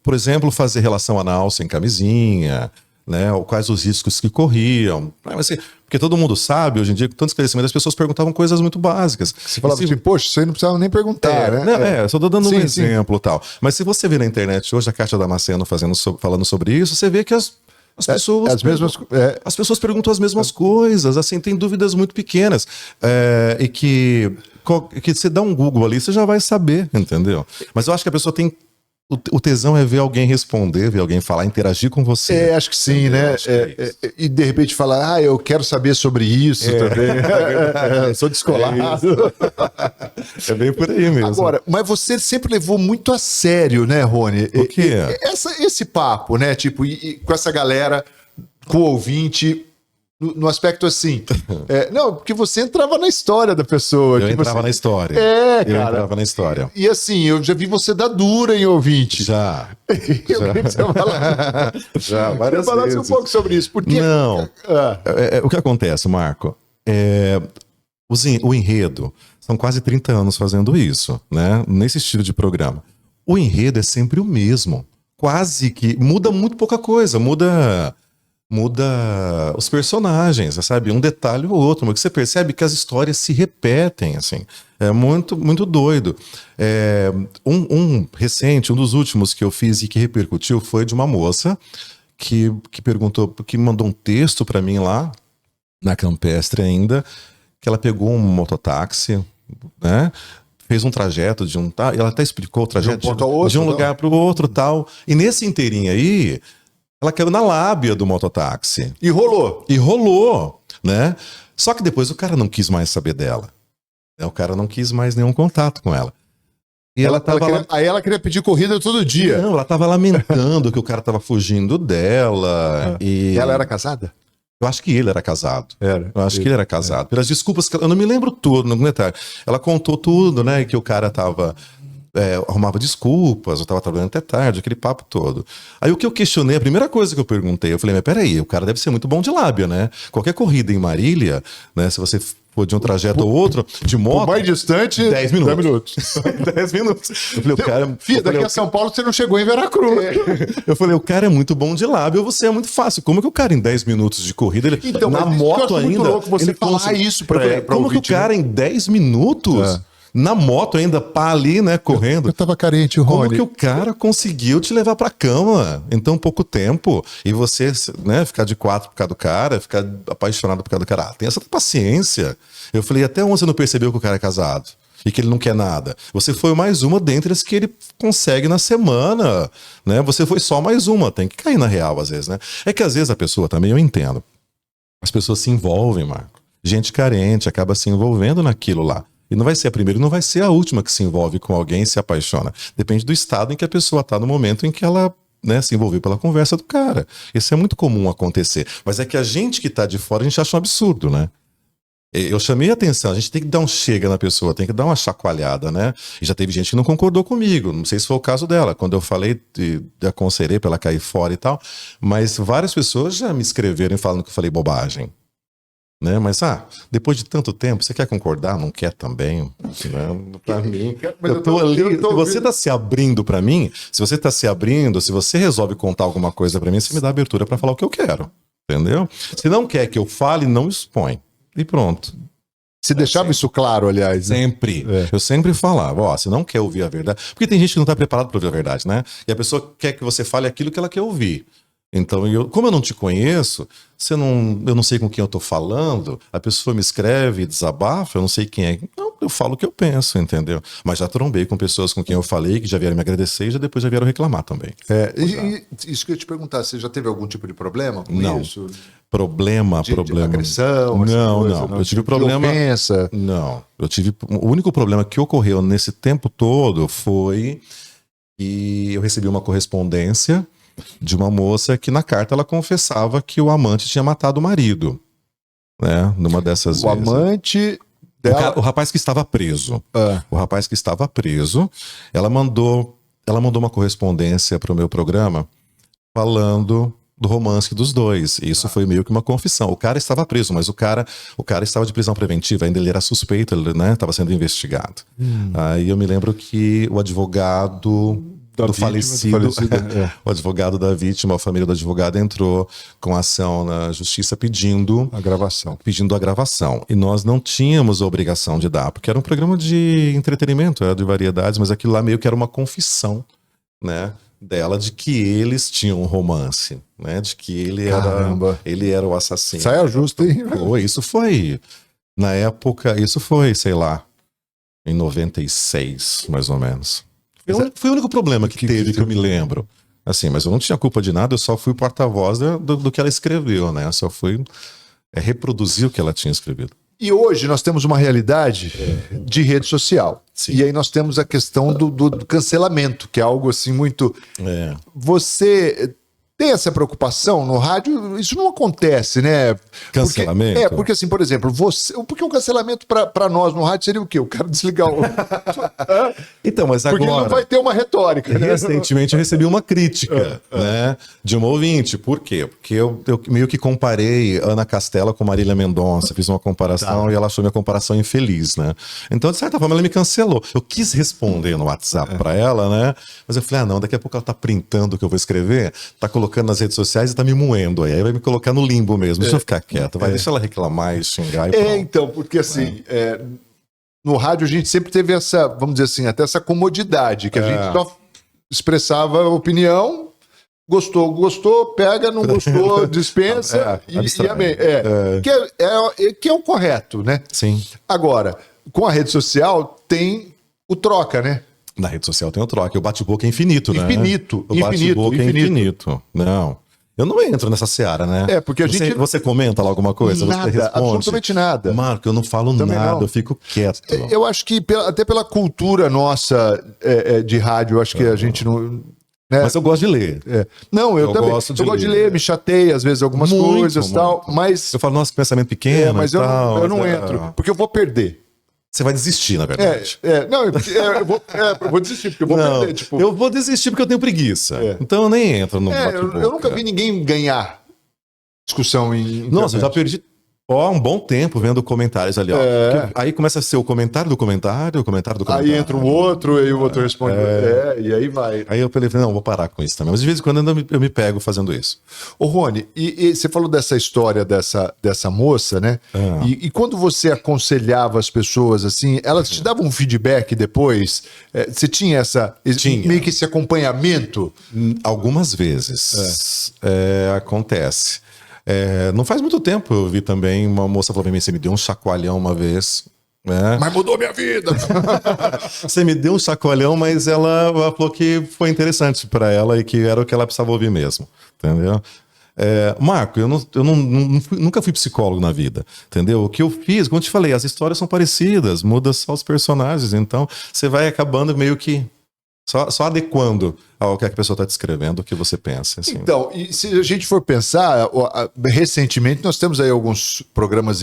Por exemplo, fazer relação anal sem camisinha, né? Ou quais os riscos que corriam. Assim, porque todo mundo sabe, hoje em dia, com tanto esclarecimento, as pessoas perguntavam coisas muito básicas. Você falava assim, poxa, isso aí não precisava nem perguntar, né? Só tô dando um exemplo e tal. Mas se você vê na internet hoje a Caixa Damasceno falando sobre isso, você vê que as pessoas... As pessoas perguntam as mesmas coisas, assim, tem dúvidas muito pequenas. E que você dá um Google ali, você já vai saber, entendeu? Mas eu acho que a pessoa tem... O tesão é ver alguém responder, ver alguém falar, interagir com você. Acho que sim, né? E de repente falar, eu quero saber sobre isso também. Sou descolado. É bem por aí mesmo. Agora, mas você sempre levou muito a sério, né, Rony? O quê? Esse papo, né? Tipo, com essa galera, com o ouvinte... No aspecto assim, não, porque você entrava na história da pessoa. Eu entrava na história. Cara. Eu entrava na história. E assim, eu já vi você dar dura em ouvinte. Já. Eu queria que você já, várias falasse vezes. um pouco sobre isso. Porque... Não. O que acontece, Marco? O enredo, são quase 30 anos fazendo isso, né? Nesse estilo de programa. O enredo é sempre o mesmo. Quase que... Muda muito pouca coisa. Muda os personagens, sabe? Um detalhe ou outro, mas você percebe que as histórias se repetem, assim. É muito, muito doido. Um recente, um dos últimos que eu fiz e que repercutiu foi de uma moça que perguntou, que mandou um texto para mim lá, na Campestre ainda, que ela pegou um mototáxi, né? Fez um trajeto ela até explicou o trajeto de um lugar para o outro, tal. E nesse inteirinho aí, ela caiu na lábia do mototáxi. E rolou, né? Só que depois o cara não quis mais saber dela. O cara não quis mais nenhum contato com ela. E aí ela queria pedir corrida todo dia. Não, ela tava lamentando que o cara tava fugindo dela. E ela era casada? Eu acho que ele era casado. Eu acho que ele era casado. Pelas desculpas que eu não me lembro tudo, no detalhe. Ela contou tudo, né? Que o cara tava... arrumava desculpas, eu tava trabalhando até tarde, aquele papo todo. Aí o que eu questionei, a primeira coisa que eu perguntei, eu falei, mas peraí, o cara deve ser muito bom de lábia, né? Qualquer corrida em Marília, né? Se você for de um trajeto ou outro, de moto... mais distante, 10 minutos. 10 minutos. Eu falei, o cara... daqui a São Paulo você não chegou em Veracruz. Eu falei, o cara é muito bom de lábia, você é muito fácil. Como que o cara em 10 minutos de corrida, ele na moto ainda... Muito louco você falar isso pra como que o cara em 10 minutos... Na moto ainda, pá ali, né, correndo. Eu tava carente, Rony. Como que o cara conseguiu te levar pra cama em tão pouco tempo? E você, né, ficar de quatro por causa do cara, ficar apaixonado por causa do cara. Tem essa paciência. Eu falei, até onde você não percebeu que o cara é casado? E que ele não quer nada? Você foi mais uma dentre as que ele consegue na semana, né? Você foi só mais uma. Tem que cair na real, às vezes, né? É que às vezes a pessoa também, eu entendo. As pessoas se envolvem, Marco. Gente carente acaba se envolvendo naquilo lá. E não vai ser a primeira e não vai ser a última que se envolve com alguém e se apaixona. Depende do estado em que a pessoa está no momento em que ela, né, se envolveu pela conversa do cara. Isso é muito comum acontecer. Mas é que a gente que está de fora, a gente acha um absurdo, né? Eu chamei a atenção, a gente tem que dar um chega na pessoa, tem que dar uma chacoalhada, né? E já teve gente que não concordou comigo, não sei se foi o caso dela, quando eu falei, aconselhei pra ela cair fora e tal, mas várias pessoas já me escreveram falando que eu falei bobagem. Né? Mas, depois de tanto tempo, você quer concordar? Não quer também? Né? Pra mim, eu tô ali. Se você tá se abrindo pra mim, se você tá se abrindo, se você resolve contar alguma coisa pra mim, você me dá abertura pra falar o que eu quero. Entendeu? Se não quer que eu fale, não expõe. E pronto. Você deixava isso claro, aliás. Né? Sempre. Eu sempre falava, se não quer ouvir a verdade... Porque tem gente que não tá preparado pra ouvir a verdade, né? E a pessoa quer que você fale aquilo que ela quer ouvir. Então, como eu não te conheço, eu não sei com quem eu tô falando, a pessoa me escreve, desabafa, eu não sei quem é. Não, eu falo o que eu penso, entendeu? Mas já trombei com pessoas com quem eu falei, que já vieram me agradecer e depois já vieram reclamar também. Isso que eu ia te perguntar, você já teve algum tipo de problema com não. isso? Problema. De agressão? Não. Eu tive problema. Ofensa. Não. O único problema que ocorreu nesse tempo todo foi que eu recebi uma correspondência de uma moça que na carta ela confessava que o amante tinha matado o marido, né? Numa dessas vezes. O amante dela... O rapaz que estava preso. O rapaz que estava preso, ela mandou uma correspondência para o meu programa falando do romance dos dois. Isso foi meio que uma confissão. O cara estava preso, mas o cara estava de prisão preventiva, ainda ele era suspeito, ele, né, estava sendo investigado. Aí eu me lembro que o advogado do falecido, o advogado da vítima, a família do advogado entrou com ação na justiça pedindo a gravação. E nós não tínhamos a obrigação de dar, porque era um programa de entretenimento, era de variedades, mas aquilo lá meio que era uma confissão, né, dela de que eles tinham um romance, né, de que ele era o assassino. Saia justo, hein? Isso foi, na época, sei lá, em 96, mais ou menos. Foi o único problema que teve, que eu me lembro. Assim, mas eu não tinha culpa de nada, eu só fui porta-voz do que ela escreveu, né? Eu só fui reproduzir o que ela tinha escrevido. E hoje nós temos uma realidade de rede social. Sim. E aí nós temos a questão do cancelamento, que é algo assim muito... Você tem essa preocupação no rádio? Isso não acontece, né? Cancelamento? Porque assim, por exemplo, porque o cancelamento para nós no rádio seria o quê? O cara desligar o... Então, mas agora... Porque não vai ter uma retórica. Né? Recentemente eu recebi uma crítica, né, de uma ouvinte. Por quê? Porque eu meio que comparei Ana Castela com Marília Mendonça, fiz uma comparação e ela achou minha comparação infeliz, né? Então, de certa forma, ela me cancelou. Eu quis responder no WhatsApp para ela, né? Mas eu falei, não, daqui a pouco ela tá printando o que eu vou escrever, tá colocando nas redes sociais e tá me moendo. Aí vai me colocar no limbo mesmo. Deixa eu ficar quieto, deixa ela reclamar e xingar e pronto. Então, porque assim, no rádio a gente sempre teve essa, vamos dizer assim, até essa comodidade, que a gente só expressava a opinião, gostou, pega, não gostou, dispensa e amém. Que é o correto, né? Sim. Agora, com a rede social tem o troca, né? Na rede social tem o troca. O bate-boca é infinito, né? O bate-boca é infinito. Não. Eu não entro nessa seara, né? Porque você comenta lá alguma coisa? Nada, você responde? Absolutamente nada. Marco, eu não falo Também nada, não. eu fico quieto. Eu acho que até pela cultura nossa de rádio, eu acho que a gente não... Né? Mas eu gosto de ler. Não, eu também. Gosto eu gosto de ler, me chateia às vezes algumas coisas e tal, mas... Eu falo, nossa, pensamento pequeno mas eu não entro, porque eu vou perder. Você vai desistir, na verdade. Não, eu vou desistir, porque eu vou perder. Tipo... Eu vou desistir porque eu tenho preguiça. Então eu nem entro no bate-boca. Eu nunca vi ninguém ganhar discussão em Nossa, eu já perdi um bom tempo vendo comentários ali, ó. Aí começa a ser o comentário do comentário, o comentário do comentário. Aí entra o outro, e o outro responde. E aí vai. Aí eu falei, não, vou parar com isso também. Mas de vez em quando eu me pego fazendo isso. Ô, Rony, e você falou dessa história dessa moça, né? E quando você aconselhava as pessoas, assim, elas te davam um feedback depois? Você tinha meio que esse acompanhamento? Algumas vezes. Acontece. Não faz muito tempo eu vi também uma moça falou pra mim, você me deu um chacoalhão uma vez, né? Mas mudou minha vida! Você me deu um chacoalhão, mas ela falou que foi interessante pra ela e que era o que ela precisava ouvir mesmo, entendeu? Marco, eu nunca fui psicólogo na vida, entendeu? O que eu fiz, como eu te falei, as histórias são parecidas, muda só os personagens, então você vai acabando meio que só adequando ao que a pessoa está descrevendo, o que você pensa. Assim. Então, e se a gente for pensar, recentemente nós temos aí alguns programas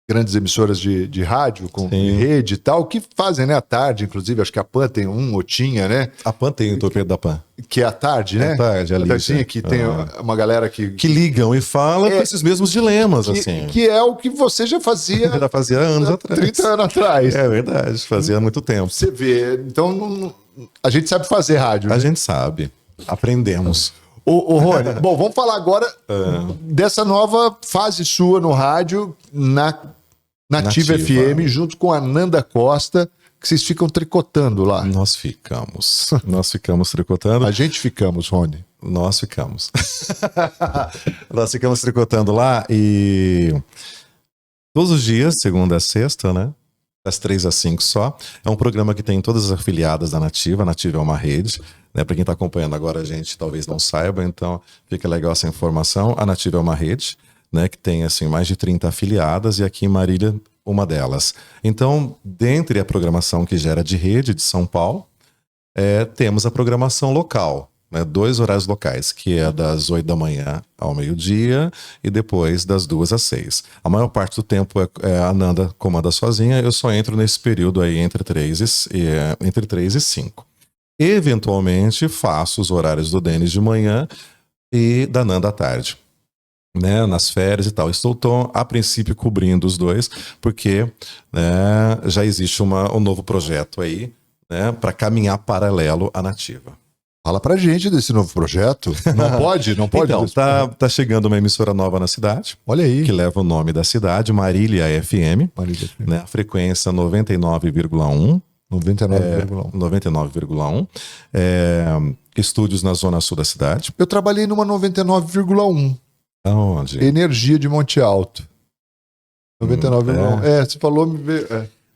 grandes emissoras de rádio, com rede e tal, que fazem, né, à tarde, inclusive, acho que a PAN tem ou tinha, né? A PAN tem o torpedo da PAN. Que é à tarde, né? À tarde, ali. Assim, que tem uma galera que ligam e falam com esses mesmos dilemas, assim. Que é o que você já fazia... já fazia anos atrás. 30 anos atrás. É verdade, fazia muito tempo. Você vê, então a gente sabe fazer rádio. A gente sabe, aprendemos. Ô Rony, bom, vamos falar agora dessa nova fase sua no rádio, na Nativa FM, junto com a Nanda Costa, que vocês ficam tricotando lá. Nós ficamos tricotando. A gente ficamos, Rony. Nós ficamos. Nós ficamos tricotando lá e todos os dias, segunda a sexta, né? Das 3 às 5 só. É um programa que tem todas as afiliadas da Nativa. A Nativa é uma rede, né? Para quem está acompanhando agora, a gente talvez não saiba, então fica legal essa informação. A Nativa é uma rede, né, que tem assim mais de 30 afiliadas e aqui em Marília uma delas. Então, dentre a programação que gera de rede de São Paulo, temos a programação local, né, 2 horários locais, que é das 8 da manhã ao meio-dia e depois das 2 às 6. A maior parte do tempo a Nanda comanda sozinha, eu só entro nesse período aí entre 3 e 5. Eventualmente faço os horários do Denis de manhã e da Nanda à tarde, né, nas férias e tal. Estou, a princípio, cobrindo os dois, porque né, já existe um novo projeto aí, né, para caminhar paralelo à Nativa. Fala pra gente desse novo projeto. Não pode? Não pode? Então, tá chegando uma emissora nova na cidade. Olha aí. Que leva o nome da cidade, Marília FM. Marília FM. Né, a frequência 99,1. 99,1. Estúdios na zona sul da cidade. Eu trabalhei numa 99,1. Aonde? Energia de Monte Alto. 99,1. Você falou...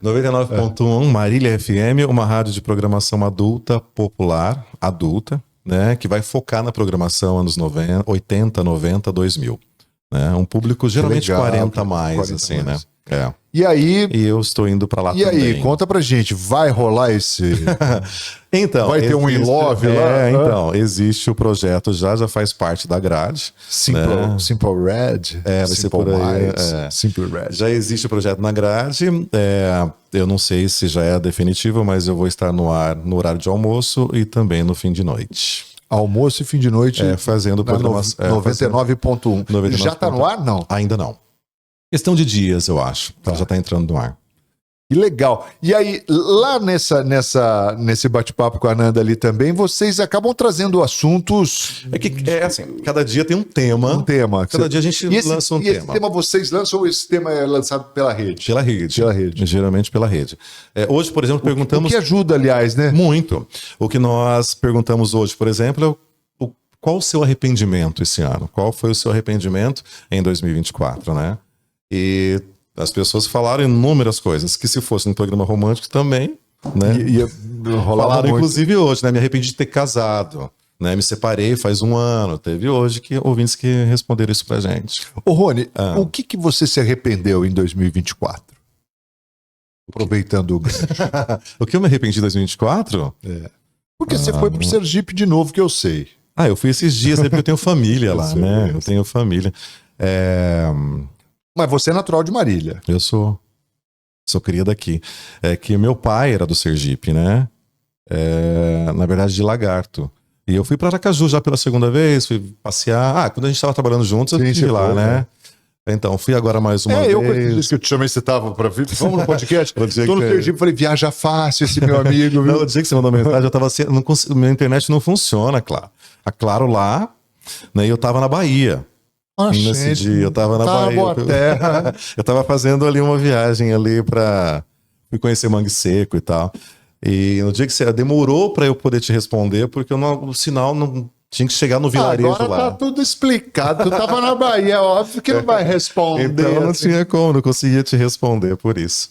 99,1, Marília FM, uma rádio de programação adulta, popular, adulta, né, que vai focar na programação anos 90, 80, 90, 2000. Né, um público geralmente legal, 40 mais, 40 assim, mais. Né? E aí... E eu estou indo para lá também. E aí, conta pra gente, vai rolar esse... Então, vai ter um In Love lá? Então, existe o projeto, já faz parte da grade. Simple Red. Vai ser por aí. Simple Red. Já existe o projeto na grade. Eu não sei se já é definitivo, mas eu vou estar no ar no horário de almoço e também no fim de noite. Almoço e fim de noite. Fazendo programação. 99,1. Já tá no ar? Não. Ainda não. Questão de dias, eu acho. Tá. Já tá entrando no ar. Que legal. E aí, lá nesse bate-papo com a Nanda ali também, vocês acabam trazendo assuntos... assim, cada dia tem um tema. Um tema. Cada dia a gente lança um tema. E esse tema vocês lançam ou esse tema é lançado pela rede? Pela rede. Geralmente pela rede. Hoje, por exemplo, perguntamos... O que ajuda, aliás, né? Muito. O que nós perguntamos hoje, por exemplo, é qual o seu arrependimento esse ano? Qual foi o seu arrependimento em 2024, né? E... as pessoas falaram inúmeras coisas, que se fosse um programa romântico também, né? Falaram muito. Inclusive hoje, né? Me arrependi de ter casado, né? Me separei faz 1 ano. Teve hoje ouvintes que responderam isso pra gente. Ô Rony, o que você se arrependeu em 2024? Aproveitando o gancho. O que eu me arrependi em 2024? Porque você foi pro Sergipe de novo, que eu sei. Eu fui esses dias, né? Porque eu tenho família lá, né? Eu tenho família. Mas você é natural de Marília. Eu sou cria daqui. É que meu pai era do Sergipe, né? Na verdade, de Lagarto. E eu fui para Aracaju já pela segunda vez, fui passear. Quando a gente estava trabalhando juntos, eu estive lá, né? Então, fui agora mais uma vez. Eu disse que eu te chamei, você estava para vir. Vamos no podcast. Estou no Sergipe, falei, viaja fácil esse meu amigo. Não, o dia que você mandou mensagem, eu estava assim, minha internet não funciona, Claro. A Claro lá, né? E eu estava na Bahia. Nesse dia, eu tava na Bahia. Eu tava fazendo ali uma viagem ali pra conhecer Mangue Seco e tal. E no dia que você demorou pra eu poder te responder, porque o sinal não tinha que chegar no vilarejo lá. Agora tá tudo explicado. Tu tava na Bahia, é óbvio que não vai responder. Então não tinha como, não conseguia te responder por isso.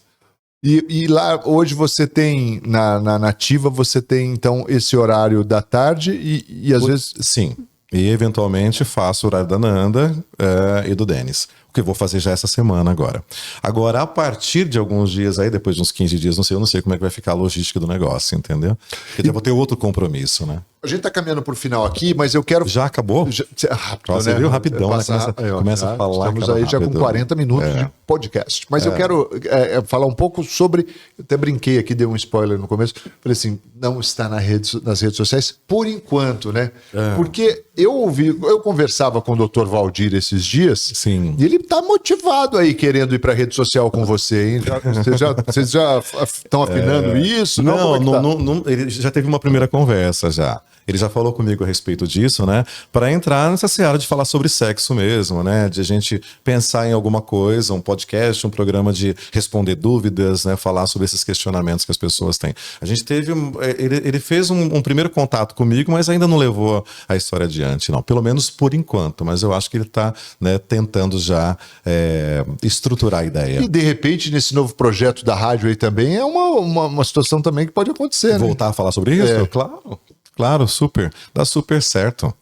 E lá, hoje você tem, na Nativa, você tem então esse horário da tarde e às vezes... Sim. E eventualmente faço o horário da Nanda e do Denis. O que eu vou fazer já essa semana agora. Agora, a partir de alguns dias aí, depois de uns 15 dias, eu não sei como é que vai ficar a logística do negócio, entendeu? Porque já vou ter outro compromisso, né? A gente está caminhando para o final aqui, mas eu quero... Já acabou? Rápido, Você viu rapidão, né? Começa a falar. Estamos aí já com 40 minutos de podcast. Mas eu quero falar um pouco sobre... Eu até brinquei aqui, dei um spoiler no começo. Falei assim, não está nas redes sociais por enquanto, né? Porque eu conversava com o Dr. Valdir esses dias. Sim. E ele está motivado aí, querendo ir para a rede social com você, hein? Vocês já estão afinando isso? Não, ele já teve uma primeira conversa já. Ele já falou comigo a respeito disso, né? Para entrar nessa seara de falar sobre sexo mesmo, né? De a gente pensar em alguma coisa, um podcast, um programa de responder dúvidas, né? Falar sobre esses questionamentos que as pessoas têm. A gente teve... Ele fez um primeiro contato comigo, mas ainda não levou a história adiante, não. Pelo menos por enquanto. Mas eu acho que ele está, né, tentando já estruturar a ideia. E de repente, nesse novo projeto da rádio aí também, é uma situação também que pode acontecer, né? Voltar a falar sobre isso? Claro, super. Dá super certo.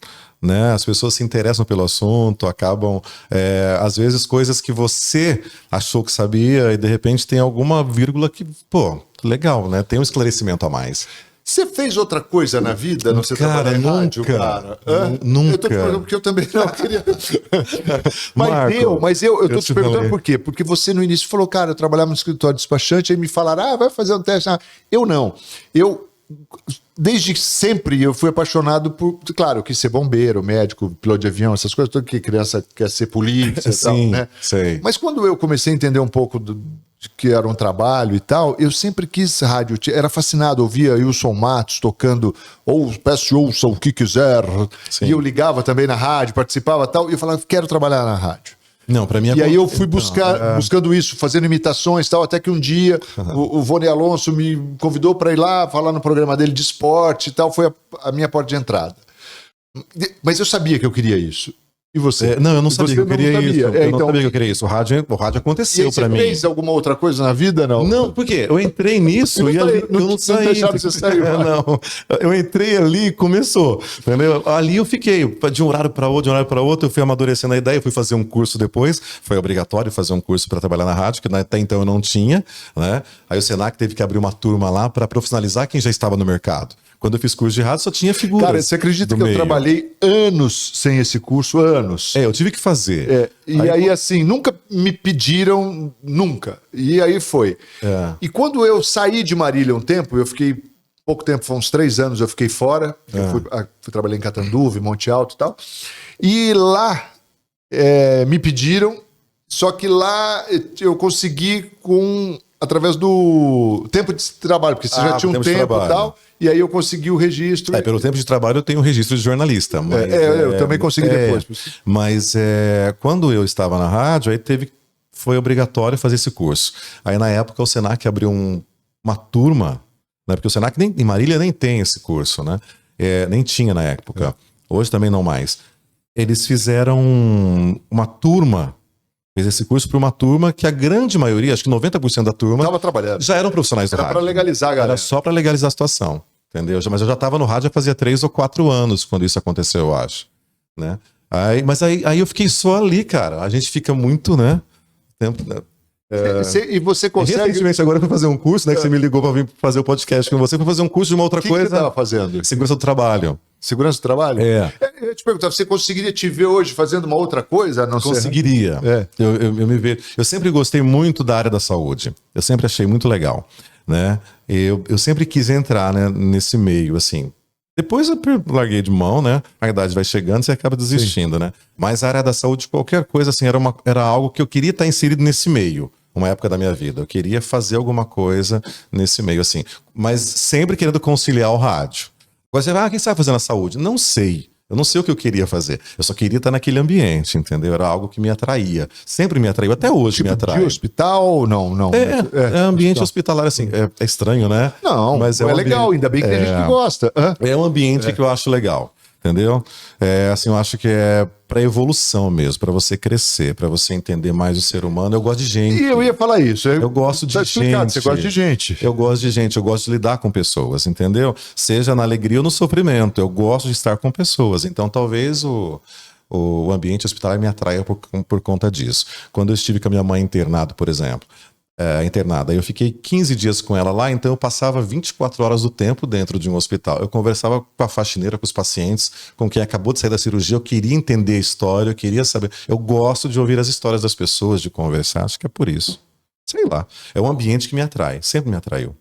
Né? As pessoas se interessam pelo assunto, acabam, às vezes, coisas que você achou que sabia e de repente tem alguma vírgula que, pô, legal, né? Tem um esclarecimento a mais. Você fez outra coisa na vida? Não, você cara, em nunca. Rádio, cara? Nunca. Eu tô te perguntando porque eu também não queria. Marco, mas eu tô te perguntando por quê? Porque você no início falou, cara, eu trabalhava no escritório de despachante, aí me falaram, vai fazer um teste. Eu não. Desde sempre eu fui apaixonado por... Claro, eu quis ser bombeiro, médico, piloto de avião, essas coisas, tudo que criança quer ser polícia e tal, né? Sei. Mas quando eu comecei a entender um pouco de que era um trabalho e tal, eu sempre quis rádio. Era fascinado, ouvia Wilson Matos tocando, ouça o que quiser. Sim. E eu ligava também na rádio, participava e tal, e eu falava, quero trabalhar na rádio. Não, para mim E aí eu fui buscando isso, fazendo imitações e tal, até que um dia o Vone Alonso me convidou para ir lá falar no programa dele de esporte e tal, foi a minha porta de entrada. Mas eu sabia que eu queria isso. E você? Não, eu não sabia que eu queria isso. Eu não sabia que eu queria isso. O rádio aconteceu para mim. Você fez alguma outra coisa na vida, não? Não, por quê? Eu entrei nisso e ali eu não saí. Você saiu, não, eu entrei ali e começou. Entendeu? Ali eu fiquei de um horário para outro, eu fui amadurecendo a ideia, fui fazer um curso depois, foi obrigatório fazer um curso para trabalhar na rádio, que até então eu não tinha, né? Aí o Senac teve que abrir uma turma lá para profissionalizar quem já estava no mercado. Quando eu fiz curso de rádio, só tinha figuras. Cara, você acredita que eu trabalhei anos sem esse curso? Anos. Eu tive que fazer. E aí, assim, nunca me pediram, nunca. E aí foi. E quando eu saí de Marília um tempo, eu fiquei pouco tempo, foi uns 3 anos, eu fiquei fora. Eu fui trabalhar em Catanduva, Monte Alto e tal. E lá me pediram, só que lá eu consegui através do tempo de trabalho, porque você já tinha um tempo e tal. E aí eu consegui o registro. Pelo tempo de trabalho eu tenho o registro de jornalista. Mas, eu também consegui depois. Mas quando eu estava na rádio, aí foi obrigatório fazer esse curso. Aí na época o Senac abriu uma turma, né, porque o Senac em Marília nem tem esse curso, né? Nem tinha na época. Hoje também não mais. Eles fizeram uma turma, fez esse curso para uma turma que a grande maioria, acho que 90% da turma, estava trabalhando. Já eram profissionais do rádio. Era para legalizar, galera. Era só para legalizar a situação, entendeu? Mas eu já estava no rádio fazia 3 ou 4 anos quando isso aconteceu, eu acho, né? Mas aí eu fiquei só ali, cara. A gente fica muito, né? Tempo, né? E você consegue... Recentemente agora eu fui fazer um curso, né? Que você me ligou para vir fazer o podcast com você. Fui fazer um curso de uma outra coisa. O que você estava fazendo? Segurança do trabalho. Segurança do trabalho? Eu te perguntava, você conseguiria te ver hoje fazendo uma outra coisa? Não conseguiria. Eu me vejo. Eu sempre gostei muito da área da saúde. Eu sempre achei muito legal, né? Eu sempre quis entrar, né, nesse meio, assim. Depois eu larguei de mão, né? A idade vai chegando, você acaba desistindo, né? Mas a área da saúde, qualquer coisa, assim, era algo que eu queria estar inserido nesse meio. Uma época da minha vida. Eu queria fazer alguma coisa nesse meio, assim. Mas sempre querendo conciliar o rádio. Agora você vai, o que você vai fazer na saúde? Não sei. Eu não sei o que eu queria fazer. Eu só queria estar naquele ambiente, entendeu? Era algo que me atraía. Sempre me atraiu. Até hoje me atrai. De hospital? Não. Ambiente hospitalar, assim. É estranho, né? Não, mas é legal. Ainda bem que tem gente que gosta. É um ambiente que eu acho legal. Entendeu? Assim, eu acho que é para evolução mesmo, para você crescer, para você entender mais o ser humano. Eu gosto de gente. E eu ia falar isso. Eu gosto de gente. Você gosta de gente. Eu gosto de gente, eu gosto de lidar com pessoas, entendeu? Seja na alegria ou no sofrimento. Eu gosto de estar com pessoas. Então, talvez o ambiente hospitalar me atraia por conta disso. Quando eu estive com a minha mãe internado, por exemplo, internada. Eu fiquei 15 dias com ela lá, então eu passava 24 horas do tempo dentro de um hospital. Eu conversava com a faxineira, com os pacientes, com quem acabou de sair da cirurgia. Eu queria entender a história, eu queria saber. Eu gosto de ouvir as histórias das pessoas, de conversar. Acho que é por isso. Sei lá. É um ambiente que me atrai, sempre me atraiu.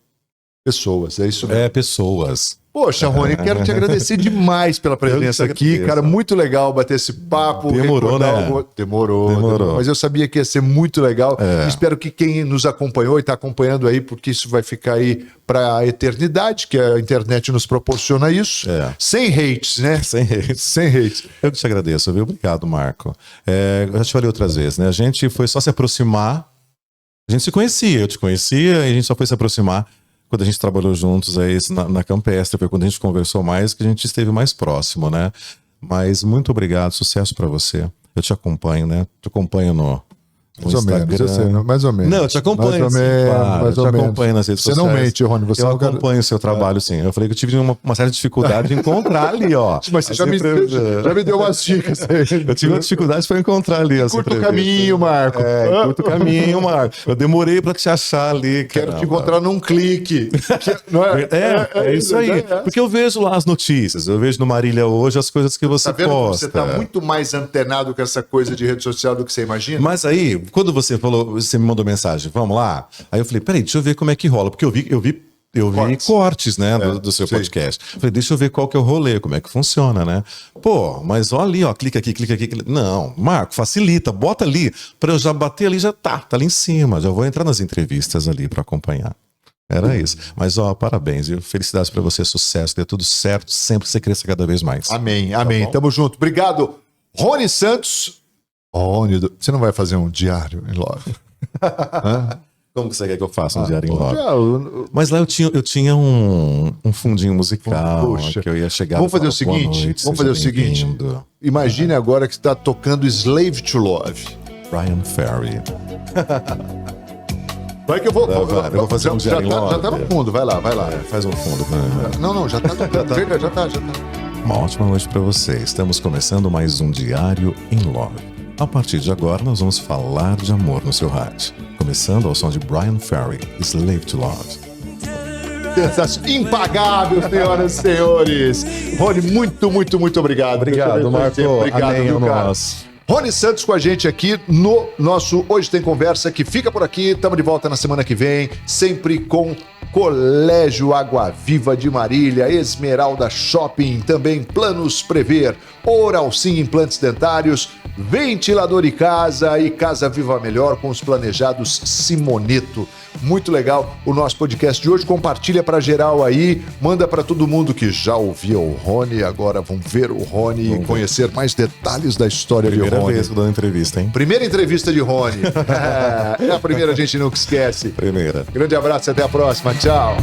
Pessoas, é isso mesmo. Pessoas. Poxa, Rony, quero te agradecer demais pela presença aqui, cara, muito legal bater esse papo. Demorou, né? Demorou. Mas eu sabia que ia ser muito legal. Espero que quem nos acompanhou e está acompanhando aí, porque isso vai ficar aí para a eternidade, que a internet nos proporciona isso. Sem hates, né? Sem hates. Sem hates. Eu que te agradeço, viu? Obrigado, Marco. Eu já te falei outras vezes, né? A gente foi só se aproximar, a gente se conhecia, eu te conhecia, e a gente só foi se aproximar quando a gente trabalhou juntos aí na Campestre, foi quando a gente conversou mais, que a gente esteve mais próximo, né? Mas muito obrigado, sucesso pra você. Eu te acompanho, né? Te acompanho no Instagram. Mais ou menos. Não, eu te acompanho. Mais ou menos. Eu te acompanho nas redes sociais. Você não mente, Rony. Eu acompanho o seu trabalho, sim. Eu falei que eu tive uma certa dificuldade de encontrar ali, ó. Mas você já me deu umas dicas aí. Eu tive uma dificuldade para encontrar ali. Curta o caminho, Marco. Curta o caminho, Marco. Eu demorei para te achar ali. Quero te encontrar num clique. Não é isso aí. Porque eu vejo lá as notícias. Eu vejo no Marília hoje as coisas que você posta. Você tá muito mais antenado com essa coisa de rede social do que você imagina. Mas aí, quando você falou, você me mandou mensagem, vamos lá? Aí eu falei, peraí, deixa eu ver como é que rola. Porque eu vi cortes, né, do seu podcast. Falei, deixa eu ver qual que é o rolê, como é que funciona, né? Pô, mas olha ali, ó, clica aqui. Não, Marco, facilita, bota ali, pra eu já bater ali, já tá ali em cima, já vou entrar nas entrevistas ali pra acompanhar. Era isso. Mas, ó, parabéns, viu? Felicidades pra você, sucesso, dê tudo certo, sempre você cresça cada vez mais. Amém. Tamo junto. Obrigado, Rony Santos. Rony, você não vai fazer um diário em Love? Como que você quer que eu faça um diário em Love? Mas lá eu tinha um fundinho musical. Puxa. Que eu ia chegar. Vamos fazer o seguinte. Imagine agora que você está tocando Slave to Love. Brian Ferry. Vai que eu vou. Eu vou fazer um diário em Love. Já tá no fundo, vai lá. Faz um fundo. Não, já tá. Já tá. Uma ótima noite para você. Estamos começando mais um Diário em Love. A partir de agora, nós vamos falar de amor no seu rádio. Começando ao som de Brian Ferry, Slave to Love. Impagável, senhoras e senhores. Rony, muito obrigado. Obrigado, Marco. Obrigado, viu, cara? Rony Santos com a gente aqui no nosso Hoje Tem Conversa, que fica por aqui. Estamos de volta na semana que vem, sempre com Colégio Água Viva de Marília, Esmeralda Shopping, também Planos Prever, Oral Sim Implantes Dentários, Ventilador e Casa Viva Melhor com os planejados Simoneto. Muito legal o nosso podcast de hoje. Compartilha para geral aí, manda para todo mundo que já ouvia o Rony. Agora vão ver o Rony e conhecer mais detalhes da história de Rony. Primeira vez que eu dou entrevista, hein? Primeira entrevista de Rony. É a primeira, a gente nunca esquece. Primeira. Grande abraço e até a próxima. Tchau.